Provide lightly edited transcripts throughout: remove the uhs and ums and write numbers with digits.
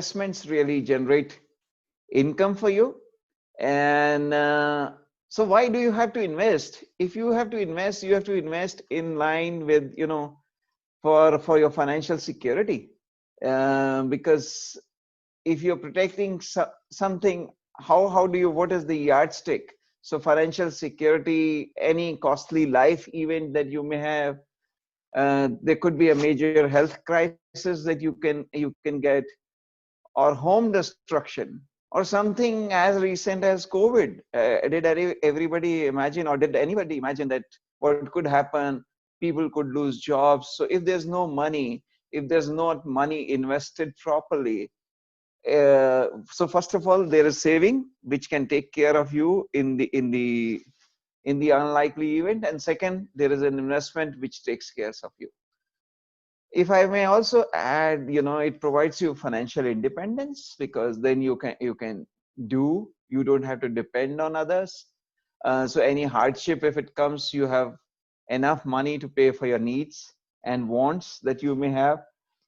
investments really generate income for you. And so why do you have to invest? If you have to invest, you have to invest in line with, for your financial security. Because if you're protecting something, how do you, what is the yardstick? So financial security, any costly life event that you may have, there could be a major health crisis that you can get, or home destruction, or something as recent as COVID. Did everybody imagine, or did anybody imagine that what could happen? People could lose jobs. So if there's no money, if there's not money invested properly, so first of all, there is saving which can take care of you in the unlikely event, and second, there is an investment which takes care of you. If I may also add, it provides you financial independence, because then you can you don't have to depend on others. So any hardship, if it comes, you have enough money to pay for your needs and wants that you may have,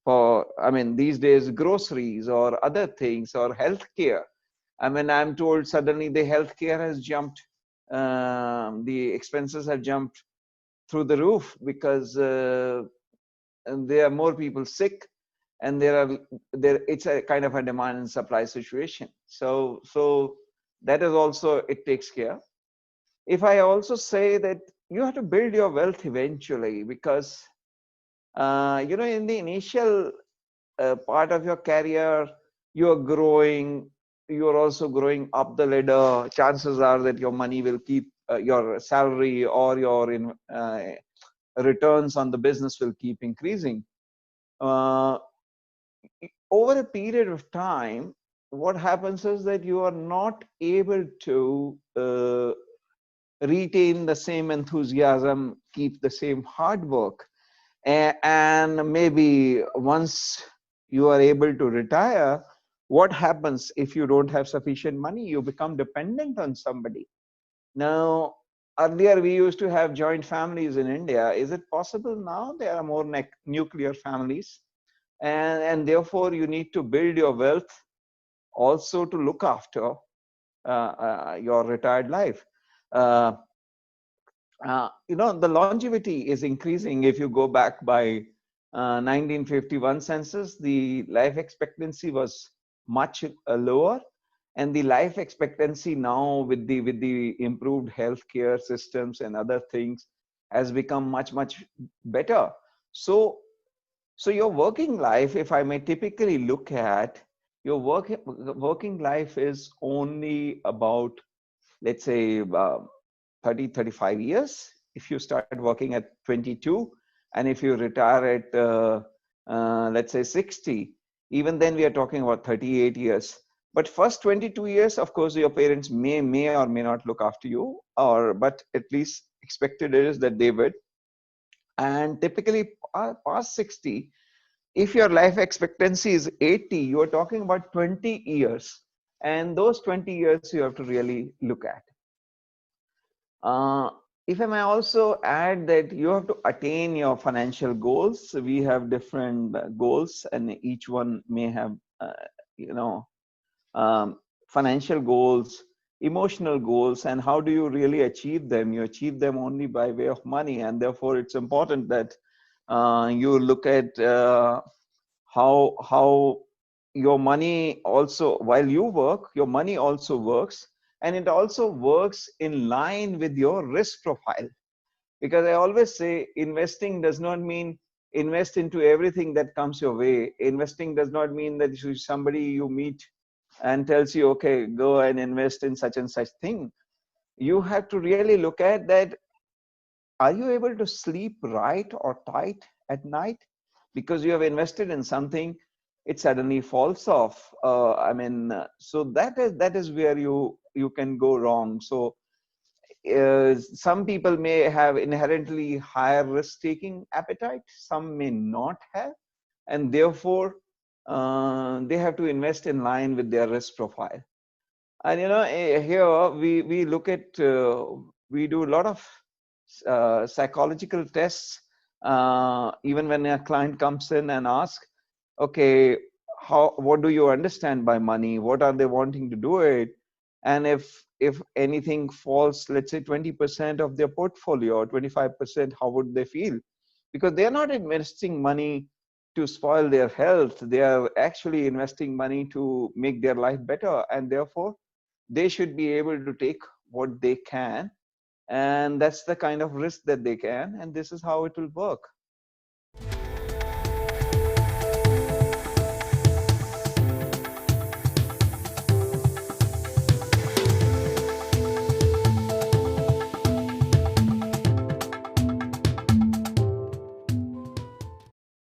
for, I mean, these days, groceries or other things, or healthcare. I mean, I'm told suddenly the healthcare has jumped, the expenses have jumped through the roof, because and there are more people sick, and there it's a kind of a demand and supply situation. So that is also, it takes care. If I also say that you have to build your wealth eventually, because in the initial part of your career, you're growing, you're also growing up the ladder. Chances are that your money will keep, your salary or your returns on the business will keep increasing. uh, Over a period of time, what happens is that you are not able to retain the same enthusiasm, keep the same hard work. And maybe once you are able to retire, what happens if you don't have sufficient money? You become dependent on somebody. Now, earlier we used to have joint families in India. Is it possible now? There are more nuclear families, and therefore you need to build your wealth also to look after your retired life. Uh, the longevity is increasing. If you go back by 1951 census, the life expectancy was much lower, and the life expectancy now, with the improved healthcare systems and other things, has become much better. So your working life, if I may typically look at, your working life is only about, let's say, 30, 35 years. If you start working at 22, and if you retire at, let's say, 60, even then we are talking about 38 years. But first 22 years, of course, your parents may or may not look after you, but at least expected is that they would. And typically past 60, if your life expectancy is 80, you are talking about 20 years. And those 20 years you have to really look at. If I may also add that you have to attain your financial goals. We have different goals, and each one may have, financial goals, emotional goals, and how do you really achieve them? You achieve them only by way of money, and therefore it's important that you look at how your money also, while you work, your money also works, and it also works in line with your risk profile. Because I always say, investing does not mean invest into everything that comes your way. Investing does not mean that somebody you meet and tells you, okay, go and invest in such and such thing. You have to really look at that. Are you able to sleep right or tight at night? Because you have invested in something, it suddenly falls off. So that is where you can go wrong. So some people may have inherently higher risk-taking appetite, some may not have, and therefore they have to invest in line with their risk profile. And here we look at, we do a lot of psychological tests, even when a client comes in and asks, okay, how, what do you understand by money, what are they wanting to do it, and if anything falls, let's say 20% of their portfolio or 25%, how would they feel? Because they are not investing money to spoil their health, they are actually investing money to make their life better, and therefore they should be able to take what they can, and that's the kind of risk that they can, and this is how it will work.